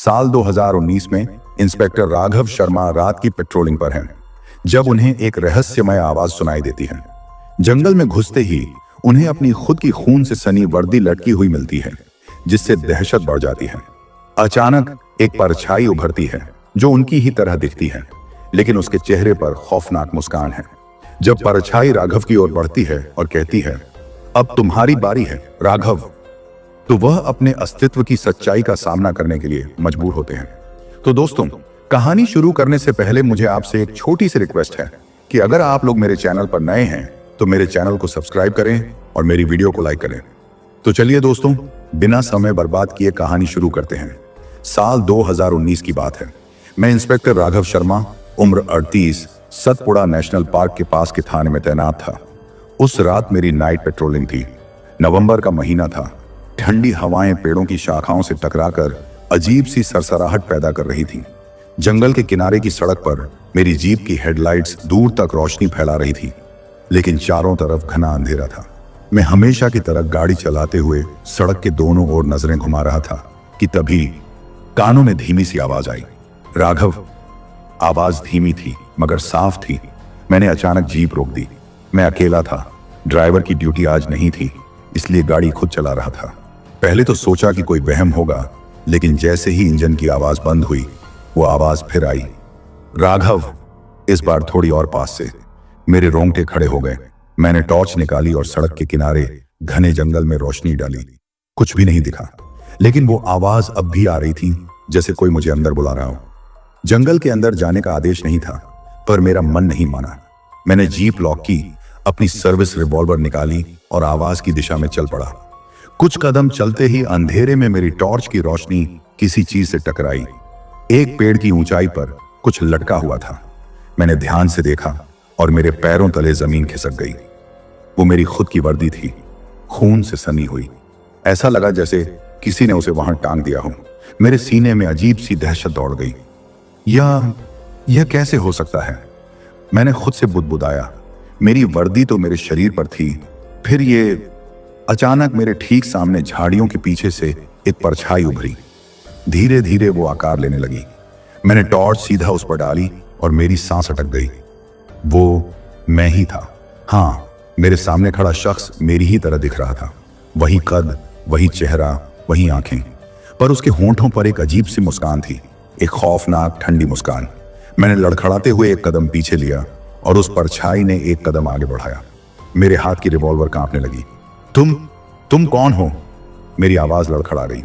साल 2019 में इंस्पेक्टर राघव शर्मा रात की पेट्रोलिंग पर हैं जब उन्हें एक रहस्यमय आवाज सुनाई देती है। जंगल में घुसते ही उन्हें अपनी खुद की खून से सनी वर्दी लटकी हुई मिलती है, जिससे दहशत बढ़ जाती है। अचानक एक परछाई उभरती है जो उनकी ही तरह दिखती है, लेकिन उसके चेहरे पर खौफनाक मुस्कान है। जब परछाई राघव की ओर बढ़ती है और कहती है, अब तुम्हारी बारी है राघव, तो वह अपने अस्तित्व की सच्चाई का सामना करने के लिए मजबूर होते हैं। तो दोस्तों, कहानी शुरू करने से पहले मुझे आपसे एक छोटी सी रिक्वेस्ट है कि अगर आप लोग मेरे चैनल पर नए हैं तो मेरे चैनल को सब्सक्राइब करें और मेरी वीडियो को लाइक करें। तो चलिए दोस्तों, बिना समय बर्बाद किए कहानी शुरू करते हैं। साल 2019 की बात है। मैं इंस्पेक्टर राघव शर्मा, उम्र 38, सतपुड़ा नेशनल पार्क के पास के थाने में तैनात था। उस रात मेरी नाइट पेट्रोलिंग थी। नवंबर का महीना था। ठंडी हवाएं पेड़ों की शाखाओं से टकराकर अजीब सी सरसराहट पैदा कर रही थी। जंगल के किनारे की सड़क पर मेरी जीप की हेडलाइट्स दूर तक रोशनी फैला रही थी, लेकिन चारों तरफ घना अंधेरा था। मैं हमेशा की तरह गाड़ी चलाते हुए सड़क के दोनों ओर नजरें घुमा रहा था कि तभी कानों में धीमी सी आवाज आई, राघव। आवाज धीमी थी मगर साफ थी। मैंने अचानक जीप रोक दी। मैं अकेला था। ड्राइवर की ड्यूटी आज नहीं थी, इसलिए गाड़ी खुद चला रहा था। पहले तो सोचा कि कोई वहम होगा, लेकिन जैसे ही इंजन की आवाज बंद हुई, वो आवाज फिर आई, राघव। इस बार थोड़ी और पास से। मेरे रोंगटे खड़े हो गए। मैंने टॉर्च निकाली और सड़क के किनारे घने जंगल में रोशनी डाली। कुछ भी नहीं दिखा, लेकिन वो आवाज अब भी आ रही थी, जैसे कोई मुझे अंदर बुला रहा हो। जंगल के अंदर जाने का आदेश नहीं था, पर मेरा मन नहीं माना। मैंने जीप लॉक की, अपनी सर्विस रिवॉल्वर निकाली और आवाज की दिशा में चल पड़ा। कुछ कदम चलते ही अंधेरे में मेरी टॉर्च की रोशनी किसी चीज से टकराई। एक पेड़ की ऊंचाई पर कुछ लटका हुआ था। मैंने ध्यान से देखा और मेरे पैरों तले जमीन खिसक गई। वो मेरी खुद की वर्दी थी, खून से सनी हुई। ऐसा लगा जैसे किसी ने उसे वहां टांग दिया हो। मेरे सीने में अजीब सी दहशत दौड़ गई। यह कैसे हो सकता है? मैंने खुद से बुदबुदाया। मेरी वर्दी तो मेरे शरीर पर थी, फिर ये अचानक मेरे ठीक सामने झाड़ियों के पीछे से एक परछाई उभरी। धीरे धीरे वो आकार लेने लगी। मैंने टॉर्च सीधा उस पर डाली और मेरी सांस अटक गई। वो मैं ही था। हाँ, मेरे सामने खड़ा शख्स मेरी ही तरह दिख रहा था। वही कद, वही चेहरा, वही आंखें, पर उसके होंठों पर एक अजीब सी मुस्कान थी, एक खौफनाक ठंडी मुस्कान। मैंने लड़खड़ाते हुए एक कदम पीछे लिया और उस परछाई ने एक कदम आगे बढ़ाया। मेरे हाथ की रिवॉल्वर कांपने लगी। तुम कौन हो? मेरी आवाज लड़खड़ा गई।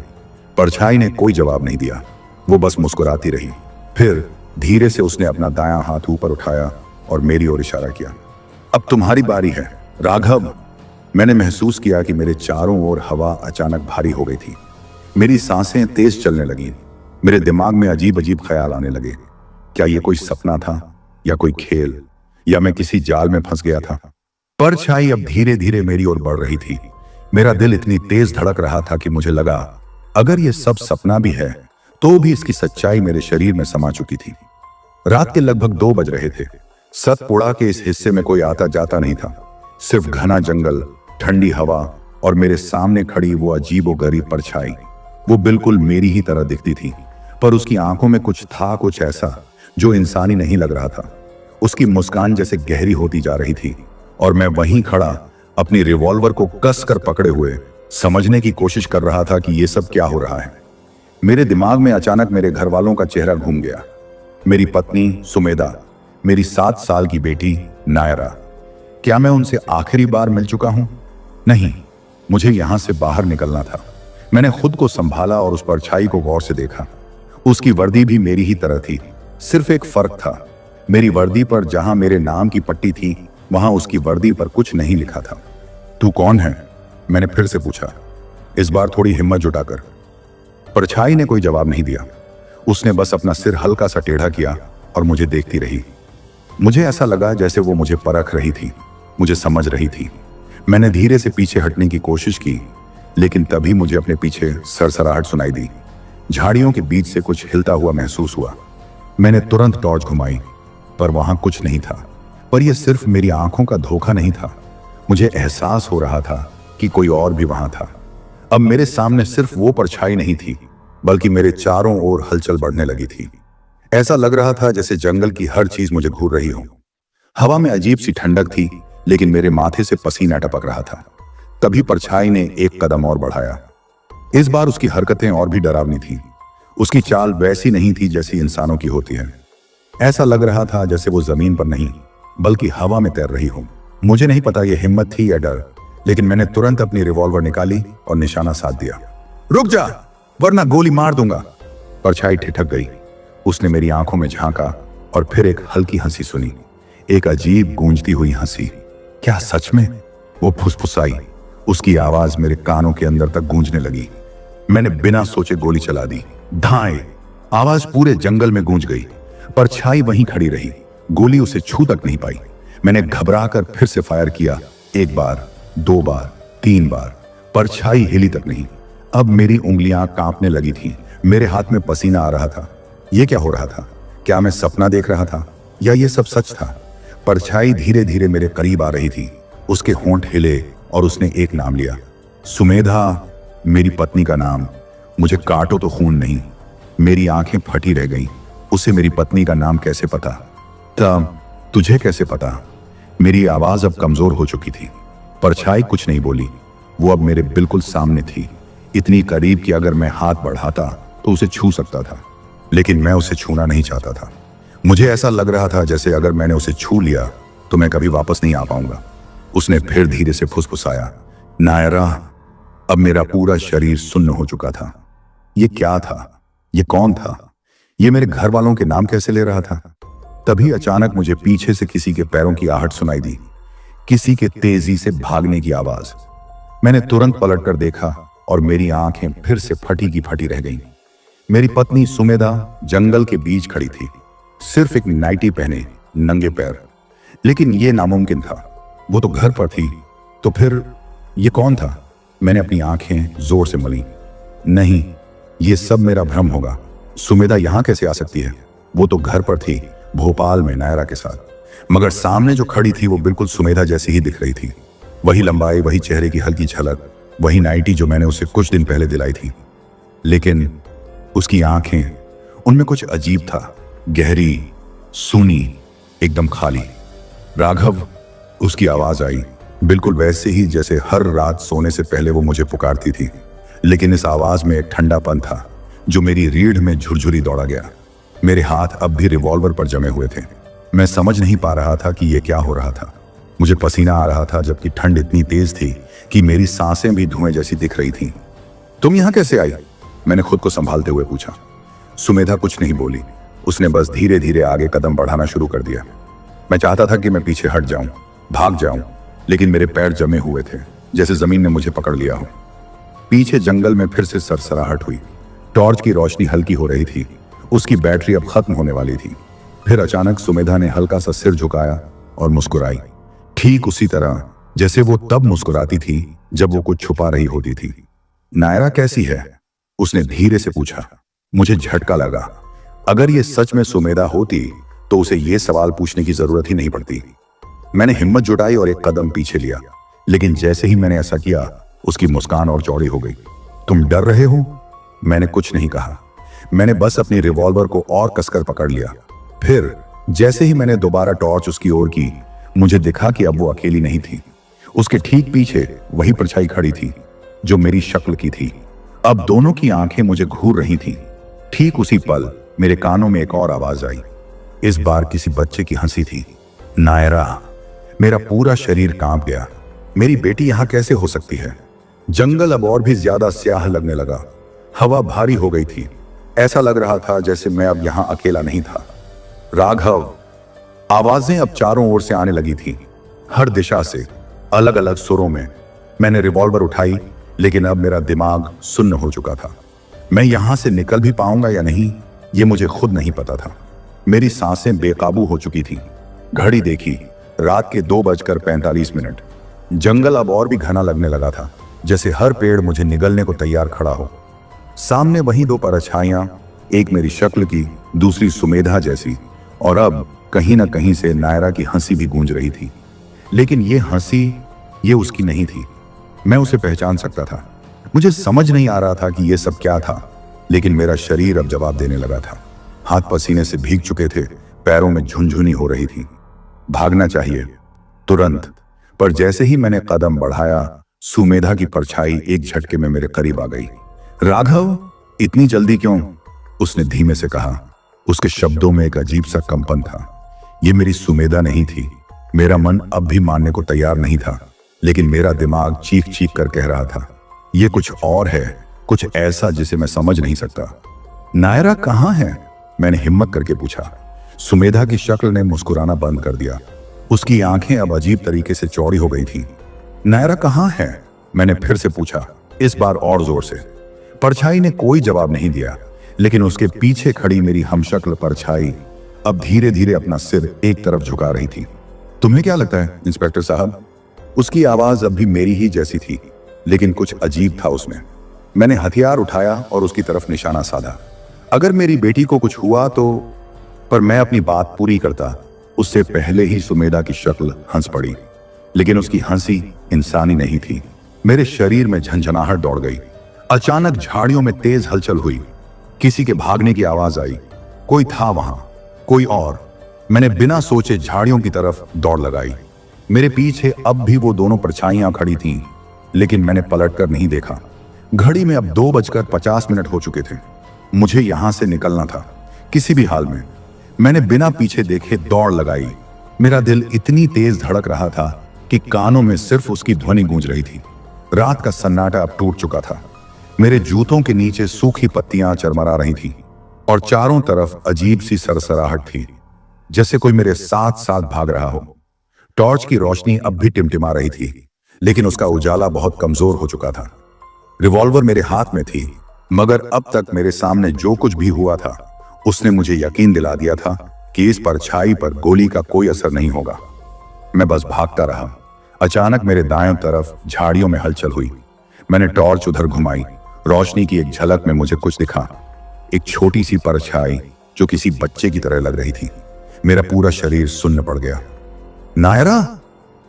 परछाई ने कोई जवाब नहीं दिया, वो बस मुस्कुराती रही। फिर धीरे से उसने अपना दायां हाथ ऊपर उठाया और मेरी ओर इशारा किया, अब तुम्हारी बारी है राघव। मैंने महसूस किया कि मेरे चारों ओर हवा अचानक भारी हो गई थी। मेरी सांसें तेज चलने लगीं। मेरे दिमाग में अजीब अजीब ख्याल आने लगे। क्या ये कोई सपना था या कोई खेल, या मैं किसी जाल में फंस गया था? परछाई अब धीरे धीरे मेरी ओर बढ़ रही थी। मेरा दिल इतनी तेज धड़क रहा था कि मुझे लगा अगर ये सब सपना भी है तो भी इसकी सच्चाई मेरे शरीर में समा चुकी थी। रात के लगभग 2 बज रहे थे। सतपुड़ा के इस हिस्से में कोई आता जाता नहीं था, सिर्फ घना जंगल, ठंडी हवा और मेरे सामने खड़ी वो अजीबोगरीब परछाई। वो बिल्कुल मेरी ही तरह दिखती थी, पर उसकी आंखों में कुछ था, कुछ ऐसा जो इंसानी नहीं लग रहा था। उसकी मुस्कान जैसे गहरी होती जा रही थी और मैं वहीं खड़ा अपनी रिवॉल्वर को कस कर पकड़े हुए समझने की कोशिश कर रहा था कि ये सब क्या हो रहा है। मेरे दिमाग में अचानक मेरे घर वालों का चेहरा घूम गया। मेरी पत्नी सुमेधा, मेरी 7 साल की बेटी नायरा। क्या मैं उनसे आखिरी बार मिल चुका हूं? नहीं, मुझे यहां से बाहर निकलना था। मैंने खुद को संभाला और उस परछाई को गौर से देखा। उसकी वर्दी भी मेरी ही तरह थी, सिर्फ एक फर्क था। मेरी वर्दी पर जहां मेरे नाम की पट्टी थी, वहां उसकी वर्दी पर कुछ नहीं लिखा था। तू कौन है? मैंने फिर से पूछा, इस बार थोड़ी हिम्मत जुटाकर। परछाई ने कोई जवाब नहीं दिया। उसने बस अपना सिर हल्का सा टेढ़ा किया और मुझे देखती रही। मुझे ऐसा लगा जैसे वो मुझे परख रही थी, मुझे समझ रही थी। मैंने धीरे से पीछे हटने की कोशिश की, लेकिन तभी मुझे अपने पीछे सरसराहट सुनाई दी। झाड़ियों के बीच से कुछ हिलता हुआ महसूस हुआ। मैंने तुरंत टॉर्च घुमाई, पर वहां कुछ नहीं था। पर यह सिर्फ मेरी आंखों का धोखा नहीं था। मुझे एहसास हो रहा था कि कोई और भी वहां था। अब मेरे सामने सिर्फ वो परछाई नहीं थी, बल्कि मेरे चारों ओर हलचल बढ़ने लगी थी। ऐसा लग रहा था जैसे जंगल की हर चीज मुझे घूर रही हो। हवा में अजीब सी ठंडक थी, लेकिन मेरे माथे से पसीना टपक रहा था। तभी परछाई ने एक कदम और बढ़ाया। इस बार उसकी हरकतें और भी डरावनी थीं। उसकी चाल वैसी नहीं थी जैसी इंसानों की होती है। ऐसा लग रहा था जैसे वो जमीन पर नहीं बल्कि हवा में तैर रही हो। मुझे नहीं पता ये हिम्मत थी या डर, लेकिन मैंने तुरंत अपनी रिवॉल्वर निकाली और निशाना साध दिया। रुक जा, वरना गोली मार दूंगा। परछाई ठिठक गई। उसने मेरी आंखों में झांका और फिर एक हल्की हंसी सुनी, एक अजीब गूंजती हुई हंसी। क्या सच में? वो फुसफुसाई। उसकी आवाज मेरे कानों के अंदर तक गूंजने लगी। मैंने बिना सोचे गोली चला दी। धाए! आवाज पूरे जंगल में गूंज गई। परछाई वहीं खड़ी रही। गोली उसे छू तक नहीं पाई। मैंने घबराकर फिर से फायर किया। एक बार, दो बार, तीन बार। परछाई हिली तक नहीं। अब मेरी उंगलियां कांपने लगी थीं। मेरे हाथ में पसीना आ रहा था। यह क्या हो रहा था? क्या मैं सपना देख रहा था या ये सब सच था? परछाई धीरे धीरे मेरे करीब आ रही थी। उसके होंठ हिले और उसने एक नाम लिया, सुमेधा। मेरी पत्नी का नाम। मुझे काटो तो खून नहीं। मेरी आंखें फटी रह गईं। उसे मेरी पत्नी का नाम कैसे पता? तब तुझे कैसे पता? मेरी आवाज अब कमजोर हो चुकी थी। परछाई कुछ नहीं बोली। वो अब मेरे बिल्कुल सामने थी, इतनी करीब कि अगर मैं हाथ बढ़ाता तो उसे छू सकता था, लेकिन मैं उसे छूना नहीं चाहता था। मुझे ऐसा लग रहा था जैसे अगर मैंने उसे छू लिया तो मैं कभी वापस नहीं आ पाऊंगा। उसने फिर धीरे से फुसफुसाया, नायरा। अब मेरा पूरा शरीर सुन्न हो चुका था। ये क्या था? ये कौन था? ये मेरे घर वालों के नाम कैसे ले रहा था? तभी अचानक मुझे पीछे से किसी के पैरों की आहट सुनाई दी, किसी के तेजी से भागने की आवाज। मैंने तुरंत पलटकर देखा और मेरी आंखें फिर से फटी की फटी रह गईं। मेरी पत्नी सुमेधा जंगल के बीच खड़ी थी, सिर्फ एक नाइटी पहने, नंगे पैर। लेकिन यह नामुमकिन था। वो तो घर पर थी। तो फिर ये कौन था? मैंने अपनी आंखें जोर से मली। नहीं, ये सब मेरा भ्रम होगा। सुमेधा यहां कैसे आ सकती है? वो तो घर पर थी, भोपाल में नायरा के साथ। मगर सामने जो खड़ी थी वो बिल्कुल सुमेधा जैसी ही दिख रही थी। वही लंबाई, वही चेहरे की हल्की झलक, वही नाइटी जो मैंने उसे कुछ दिन पहले दिलाई थी। लेकिन उसकी आंखें, उनमें कुछ अजीब था, गहरी, सूनी, एकदम खाली। राघव! उसकी आवाज आई, बिल्कुल वैसे ही जैसे हर रात सोने से पहले वो मुझे पुकारती थी। लेकिन इस आवाज में एक ठंडापन था जो मेरी रीढ़ में झुरझुरी दौड़ा गया। मेरे हाथ अब भी रिवॉल्वर पर जमे हुए थे। मैं समझ नहीं पा रहा था कि यह क्या हो रहा था। मुझे पसीना आ रहा था, जबकि ठंड इतनी तेज थी कि मेरी सांसें भी धुएं जैसी दिख रही थीं। तुम यहां कैसे आई? मैंने खुद को संभालते हुए पूछा। सुमेधा कुछ नहीं बोली। उसने बस धीरे धीरे आगे कदम बढ़ाना शुरू कर दिया। मैं चाहता था कि मैं पीछे हट जाऊं, भाग जाऊं, लेकिन मेरे पैर जमे हुए थे, जैसे जमीन ने मुझे पकड़ लिया हो। पीछे जंगल में फिर से सरसराहट हुई। टॉर्च की रोशनी हल्की हो रही थी। उसकी बैटरी अब खत्म होने वाली थी। फिर अचानक सुमेधा ने हल्का सा सिर झुकाया और मुस्कुराई, ठीक उसी तरह जैसे वो तब मुस्कुराती थी जब वो कुछ छुपा रही होती थी। नायरा कैसी है? उसने धीरे से पूछा। मुझे झटका लगा। अगर ये सच में सुमेधा होती तो उसे ये सवाल पूछने की जरूरत ही नहीं पड़ती। मैंने हिम्मत जुटाई और एक कदम पीछे लिया, लेकिन जैसे ही मैंने ऐसा किया उसकी मुस्कान और चौड़ी हो गई। तुम डर रहे हो? मैंने कुछ नहीं कहा। मैंने बस अपनी रिवॉल्वर को और कसकर पकड़ लिया। फिर जैसे ही मैंने दोबारा टॉर्च उसकी ओर की, मुझे दिखा कि अब वो अकेली नहीं थी। उसके ठीक पीछे वही परछाई खड़ी थी जो मेरी शक्ल की थी। अब दोनों की आंखें मुझे घूर रही थीं। ठीक उसी पल मेरे कानों में एक और आवाज आई। इस बार किसी बच्चे की हंसी थी। नायरा! मेरा पूरा शरीर कांप गया। मेरी बेटी यहां कैसे हो सकती है? जंगल अब और भी ज्यादा स्याह लगने लगा। हवा भारी हो गई थी। ऐसा लग रहा था जैसे मैं अब यहां अकेला नहीं था। राघव! आवाजें अब चारों ओर से आने लगी थीं, हर दिशा से, अलग अलग सुरों में। मैंने रिवॉल्वर उठाई, लेकिन अब मेरा दिमाग सुन्न हो चुका था। मैं यहां से निकल भी पाऊंगा या नहीं, ये मुझे खुद नहीं पता था। मेरी सांसें बेकाबू हो चुकी थी। घड़ी देखी, रात के 2:45। जंगल अब और भी घना लगने लगा था, जैसे हर पेड़ मुझे निगलने को तैयार खड़ा हो। सामने वही दो परछाइयां, एक मेरी शक्ल की, दूसरी सुमेधा जैसी, और अब कहीं ना कहीं से नायरा की हंसी भी गूंज रही थी। लेकिन ये हंसी, ये उसकी नहीं थी। मैं उसे पहचान सकता था। मुझे समझ नहीं आ रहा था कि यह सब क्या था। लेकिन मेरा शरीर अब जवाब देने लगा था। हाथ पसीने से भीग चुके थे, पैरों में झुनझुनी हो रही थी। भागना चाहिए तुरंत। पर जैसे ही मैंने कदम बढ़ाया, सुमेधा की परछाई एक झटके में मेरे करीब आ गई। राघव, इतनी जल्दी क्यों? उसने धीमे से कहा। उसके शब्दों में एक अजीब सा कंपन था। ये मेरी सुमेधा नहीं थी। मेरा मन अब भी मानने को तैयार नहीं था, लेकिन मेरा दिमाग चीख चीख कर कह रहा था, ये कुछ और है, कुछ ऐसा जिसे मैं समझ नहीं सकता। नायरा कहाँ है? मैंने हिम्मत करके पूछा। सुमेधा की शक्ल ने मुस्कुराना बंद कर दिया। उसकी आंखें अब अजीब तरीके से चौड़ी हो गई थीं। नायरा कहाँ है? मैंने फिर से पूछा, इस बार और जोर से। परछाई ने कोई जवाब नहीं दिया, लेकिन उसके पीछे खड़ी मेरी हमशक्ल परछाई अब धीरे धीरे अपना सिर एक तरफ झुका रही थी। तुम्हें क्या लगता है इंस्पेक्टर साहब? उसकी आवाज अब भी मेरी ही जैसी थी, लेकिन कुछ अजीब था उसमें। मैंने हथियार उठाया और उसकी तरफ निशाना साधा। अगर मेरी बेटी को कुछ हुआ तो। पर मैं अपनी बात पूरी करता उससे पहले ही सुमेधा की शक्ल हंस पड़ी, लेकिन उसकी हंसी इंसानी नहीं थी। मेरे शरीर में झंझनाहट दौड़ गई। अचानक झाड़ियों में तेज हलचल हुई। किसी के भागने की आवाज आई। कोई था वहां, कोई और। मैंने बिना सोचे झाड़ियों की तरफ दौड़ लगाई। मेरे पीछे अब भी वो दोनों परछाइयां खड़ी थीं, लेकिन मैंने पलटकर नहीं देखा। घड़ी में अब 2:50 हो चुके थे। मुझे यहां से निकलना था, किसी भी हाल में। मैंने बिना पीछे देखे दौड़ लगाई। मेरा दिल इतनी तेज धड़क रहा था कि कानों में सिर्फ उसकी ध्वनि गूंज रही थी। रात का सन्नाटा अब टूट चुका था। मेरे जूतों के नीचे सूखी पत्तियां चरमरा रही थीं और चारों तरफ अजीब सी सरसराहट थी, जैसे कोई मेरे साथ साथ भाग रहा हो। टॉर्च की रोशनी अब भी टिमटिमा रही थी, लेकिन उसका उजाला बहुत कमजोर हो चुका था। रिवॉल्वर मेरे हाथ में थी, मगर अब तक मेरे सामने जो कुछ भी हुआ था उसने मुझे यकीन दिला दिया था कि इस परछाई पर गोली का कोई असर नहीं होगा। मैं बस भागता रहा। अचानक मेरे दाएं तरफ झाड़ियों में हलचल हुई। मैंने टॉर्च उधर घुमाई। रोशनी की एक झलक में मुझे कुछ दिखा। एक छोटी सी परछाई जो किसी बच्चे की तरह लग रही थी। मेरा पूरा शरीर सुन्न पड़ गया। नायरा!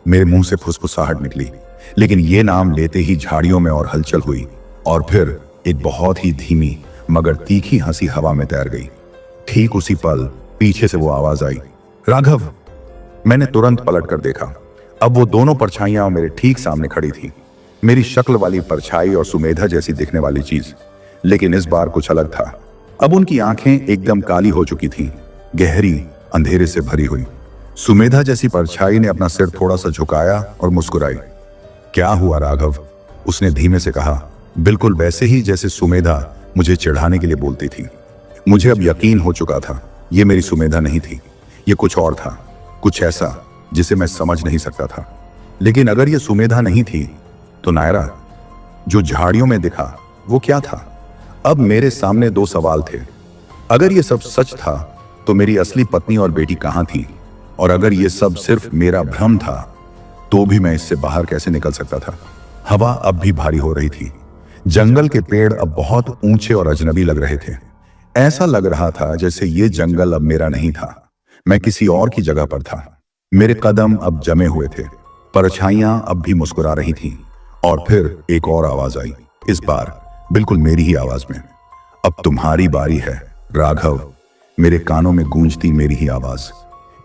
मेरे मुंह से फुसफुसाहट निकली, लेकिन ये नाम लेते ही झाड़ियों में और हलचल हुई, और फिर एक बहुत ही धीमी मगर तीखी हंसी हवा में तैर गई। ठीक उसी पल पीछे से वो आवाज आई, राघव! मैंने तुरंत पलट कर देखा। अब वो दोनों परछाइयां मेरे ठीक सामने खड़ी थी। मेरी शक्ल वाली परछाई और सुमेधा जैसी दिखने वाली चीज, लेकिन इस बार कुछ अलग था। अब उनकी आंखें एकदम काली हो चुकी थीं, गहरी, अंधेरे से भरी हुई। सुमेधा जैसी परछाई ने अपना सिर थोड़ा सा झुकाया और मुस्कुराई। क्या हुआ राघव? उसने धीमे से कहा, बिल्कुल वैसे ही जैसे सुमेधा मुझे चिढ़ाने के लिए बोलती थी। मुझे अब यकीन हो चुका था, ये मेरी सुमेधा नहीं थी, ये कुछ और था, कुछ ऐसा जिसे मैं समझ नहीं सकता था। लेकिन अगर ये सुमेधा नहीं थी तो नायरा, जो झाड़ियों में दिखा, वो क्या था? अब मेरे सामने दो सवाल थे। अगर ये सब सच था तो मेरी असली पत्नी और बेटी कहां थी? और अगर ये सब सिर्फ मेरा भ्रम था तो भी मैं इससे बाहर कैसे निकल सकता था? हवा अब भी भारी हो रही थी। जंगल के पेड़ अब बहुत ऊंचे और अजनबी लग रहे थे। ऐसा लग रहा था जैसे ये जंगल अब मेरा नहीं था, मैं किसी और की जगह पर था। मेरे कदम अब जमे हुए थे। परछाइयां अब भी मुस्कुरा रही थीं। और फिर एक और आवाज आई, इस बार बिल्कुल मेरी ही आवाज में, अब तुम्हारी बारी है राघव। मेरे कानों में गूंजती मेरी ही आवाज,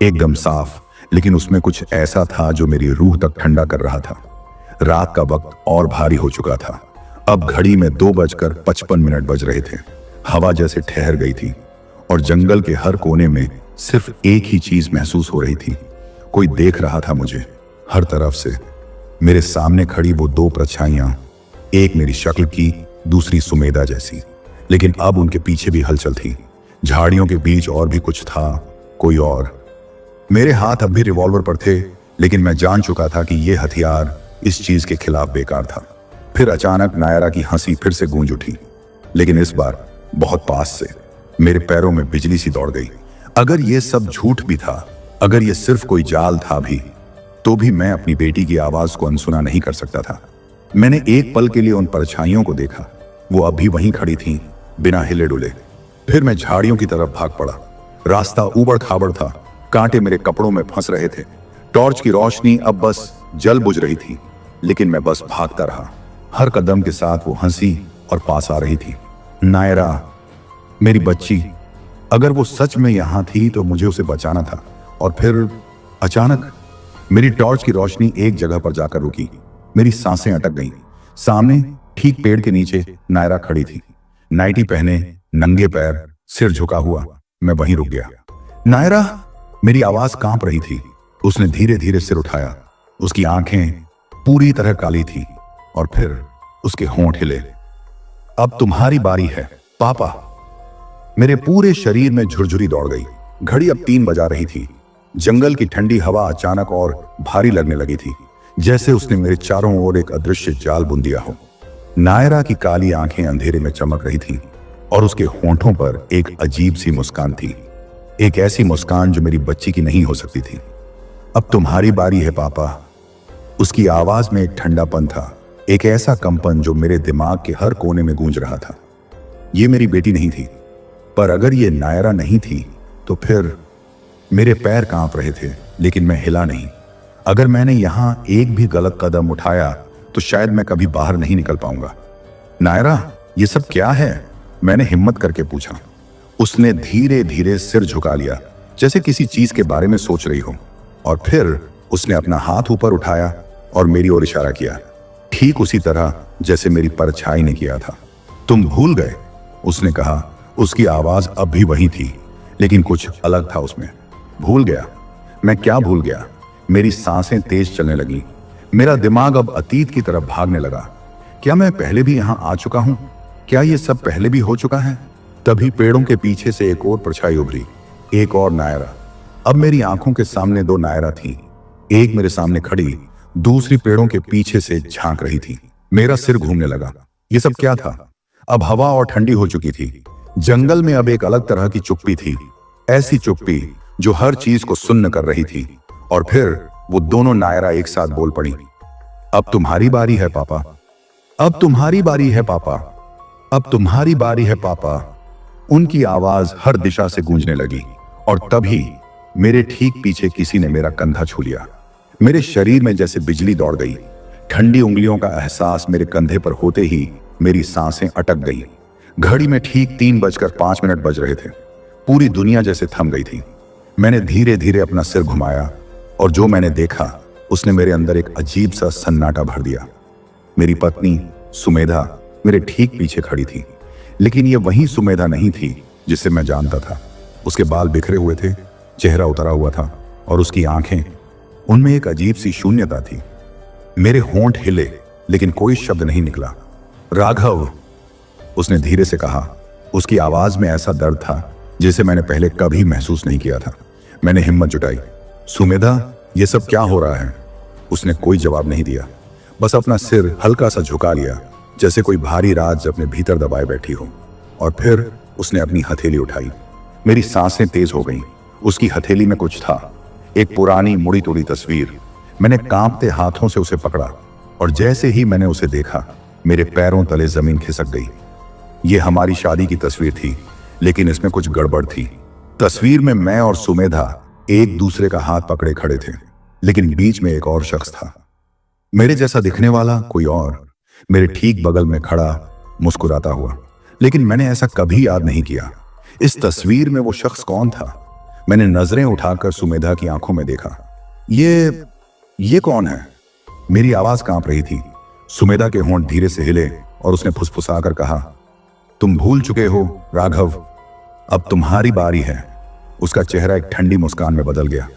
एकदम साफ, लेकिन उसमें कुछ ऐसा था जो मेरी रूह तक ठंडा कर रहा था। रात का वक्त और भारी हो चुका था। अब घड़ी में 2:55 बज रहे थे। हवा जैसे ठहर गई थी और जंगल के हर कोने में सिर्फ एक ही चीज महसूस हो रही थी, कोई देख रहा था मुझे हर तरफ से। मेरे सामने खड़ी वो दो परछाइयां, एक मेरी शक्ल की, दूसरी सुमेधा जैसी, लेकिन अब उनके पीछे भी हलचल थी। झाड़ियों के बीच और भी कुछ था, कोई और। मेरे हाथ अब भी रिवॉल्वर पर थे, लेकिन मैं जान चुका था कि यह हथियार इस चीज के खिलाफ बेकार था। फिर अचानक नायरा की हंसी फिर से गूंज उठी, लेकिन इस बार बहुत पास से। मेरे पैरों में बिजली सी दौड़ गई। अगर यह सब झूठ भी था, अगर यह सिर्फ कोई जाल था भी, तो भी मैं अपनी बेटी की आवाज को अनसुना नहीं कर सकता था। मैंने एक पल के लिए उन परछाइयों को देखा। वो अभी वहीं खड़ी थीं, बिना हिले डुले। फिर मैं झाड़ियों की तरफ भाग पड़ा। रास्ता ऊबड़ खाबड़ था, कांटे मेरे कपड़ों में फंस रहे थे। टॉर्च की रोशनी अब बस जल बुझ रही थी, लेकिन मैं बस भागता रहा। हर कदम के साथ वो हंसी और पास आ रही थी। नायरा, मेरी बच्ची, अगर वो सच में यहां थी तो मुझे उसे बचाना था। और फिर अचानक मेरी टॉर्च की रोशनी एक जगह पर जाकर रुकी। मेरी सांसें अटक गईं। सामने ठीक पेड़ के नीचे नायरा खड़ी थी, नाइटी पहने, नंगे पैर, सिर झुका हुआ। मैं वहीं रुक गया। नायरा, मेरी आवाज कांप रही थी। उसने धीरे धीरे सिर उठाया। उसकी आंखें पूरी तरह काली थी और फिर उसके होंठ हिले। अब तुम्हारी बारी है पापा। मेरे पूरे शरीर में झुरझुरी दौड़ गई। घड़ी अब 3 बजा रही थी। जंगल की ठंडी हवा अचानक और भारी लगने लगी थी, जैसे उसने मेरे चारों ओर एक अदृश्य जाल बुन दिया हो। नायरा की काली आंखें अंधेरे में चमक रही थीं और उसके होंठों पर एक अजीब सी मुस्कान थी, एक ऐसी मुस्कान जो मेरी बच्ची की नहीं हो सकती थी। अब तुम्हारी बारी है पापा। उसकी आवाज में एक ठंडापन था, एक ऐसा कंपन जो मेरे दिमाग के हर कोने में गूंज रहा था। ये मेरी बेटी नहीं थी, पर अगर ये नायरा नहीं थी तो फिर मेरे पैर कांप रहे थे, लेकिन मैं हिला नहीं। अगर मैंने यहां एक भी गलत कदम उठाया तो शायद मैं कभी बाहर नहीं निकल पाऊंगा। नायरा, ये सब क्या है? मैंने हिम्मत करके पूछा। उसने धीरे धीरे सिर झुका लिया, जैसे किसी चीज के बारे में सोच रही हो, और फिर उसने अपना हाथ ऊपर उठाया और मेरी ओर इशारा किया, ठीक उसी तरह जैसे मेरी परछाई ने किया था। तुम भूल गए, उसने कहा। उसकी आवाज अब भी वही थी, लेकिन कुछ अलग था उसमें। भूल गया? मैं क्या भूल गया? मेरी सांसें तेज चलने लगी। मेरा दिमाग अब अतीत की तरफ भागने लगा। क्या मैं पहले भी यहां आ चुका हूं? क्या ये सब पहले भी हो चुका है? तभी पेड़ों के पीछे से एक और परछाई उभरी, एक और नायरा। अब मेरी आंखों के सामने 2 नायरा थीं। एक मेरे सामने खड़ी, दूसरी पेड़ों के पीछे से झांक रही थी। मेरा सिर घूमने लगा। ये सब क्या था? अब हवा और ठंडी हो चुकी थी। जंगल में अब एक अलग तरह की चुप्पी थी, ऐसी चुप्पी जो हर चीज को सुन्न कर रही थी। और फिर वो दोनों नायरा एक साथ बोल पड़ी, अब तुम्हारी बारी है पापा। अब तुम्हारी बारी है पापा। अब तुम्हारी बारी है पापा। उनकी आवाज हर दिशा से गूंजने लगी और तभी मेरे ठीक पीछे किसी ने मेरा कंधा छू लिया। मेरे शरीर में जैसे बिजली दौड़ गई। ठंडी उंगलियों का एहसास मेरे कंधे पर होते ही मेरी सांसें अटक गई। घड़ी में ठीक 3:05 बज रहे थे। पूरी दुनिया जैसे थम गई थी। मैंने धीरे धीरे अपना सिर घुमाया और जो मैंने देखा उसने मेरे अंदर एक अजीब सा सन्नाटा भर दिया। मेरी पत्नी सुमेधा मेरे ठीक पीछे खड़ी थी, लेकिन यह वही सुमेधा नहीं थी जिसे मैं जानता था। उसके बाल बिखरे हुए थे, चेहरा उतरा हुआ था और उसकी आंखें, उनमें एक अजीब सी शून्यता थी। मेरे होंठ हिले, लेकिन कोई शब्द नहीं निकला। राघव, उसने धीरे से कहा। उसकी आवाज में ऐसा दर्द था जिसे मैंने पहले कभी महसूस नहीं किया था। मैंने हिम्मत जुटाई। सुमेधा, ये सब क्या हो रहा है? उसने कोई जवाब नहीं दिया, बस अपना सिर हल्का सा झुका लिया, जैसे कोई भारी राज अपने भीतर दबाए बैठी हो। और फिर उसने अपनी हथेली उठाई। मेरी सांसें तेज हो गईं। उसकी हथेली में कुछ था, एक पुरानी मुड़ी तोड़ी तस्वीर। मैंने कांपते हाथों से उसे पकड़ा और जैसे ही मैंने उसे देखा, मेरे पैरों तले जमीन खिसक गई। ये हमारी शादी की तस्वीर थी, लेकिन इसमें कुछ गड़बड़ थी। तस्वीर में मैं और सुमेधा एक दूसरे का हाथ पकड़े खड़े थे, लेकिन बीच में एक और शख्स था, मेरे जैसा दिखने वाला कोई और, मेरे ठीक बगल में खड़ा, मुस्कुराता हुआ। लेकिन मैंने ऐसा कभी याद नहीं किया। इस तस्वीर में वो शख्स कौन था? मैंने नजरें उठाकर सुमेधा की आंखों में देखा। ये कौन है? मेरी आवाज कांप रही थी। सुमेधा के होंठ धीरे से हिले और उसने फुसफुसाकर कहा, तुम भूल चुके हो राघव, अब तुम्हारी बारी है। उसका चेहरा एक ठंडी मुस्कान में बदल गया।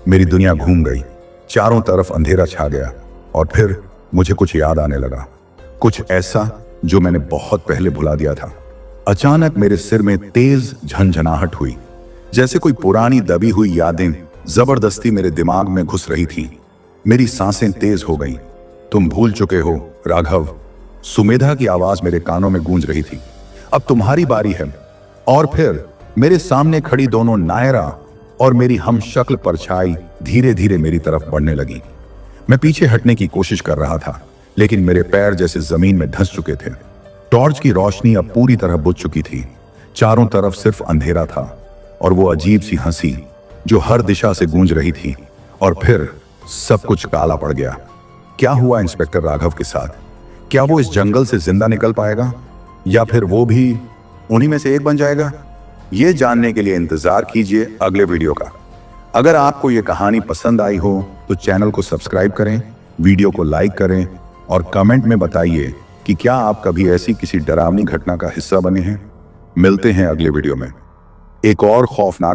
मेरी दुनिया घूम गई। चारों तरफ अंधेरा छा गया और फिर मुझे कुछ याद आने लगा, कुछ ऐसा जो मैंने बहुत पहले भुला दिया था। अचानक मेरे सिर में तेज झनझनाहट हुई, जैसे कोई पुरानी दबी हुई यादें जबरदस्ती मेरे दिमाग में घुस रही थीं। मेरी सांसें तेज हो गईं। तुम भूल चुके हो राघव, सुमेधा की आवाज मेरे कानों में गूंज रही थी। अब तुम्हारी बारी है। और फिर मेरे सामने खड़ी दोनों नायरा और मेरी हमशक्ल परछाई धीरे धीरे मेरी तरफ बढ़ने लगी। मैं पीछे हटने की कोशिश कर रहा था, लेकिन मेरे पैर जैसे जमीन में धंस चुके थे। टॉर्च की रोशनी अब पूरी तरह बुझ चुकी थी। चारों तरफ सिर्फ अंधेरा था और वो अजीब सी हंसी जो हर दिशा से गूंज रही थी। और फिर सब कुछ काला पड़ गया। क्या हुआ इंस्पेक्टर राघव के साथ? क्या वो इस जंगल से जिंदा निकल पाएगा? या फिर वो भी उन्हीं में से एक बन जाएगा? ये जानने के लिए इंतजार कीजिए अगले वीडियो का। अगर आपको ये कहानी पसंद आई हो तो चैनल को सब्सक्राइब करें, वीडियो को लाइक करें और कमेंट में बताइए कि क्या आप कभी ऐसी किसी डरावनी घटना का हिस्सा बने हैं। मिलते हैं अगले वीडियो में एक और खौफनाक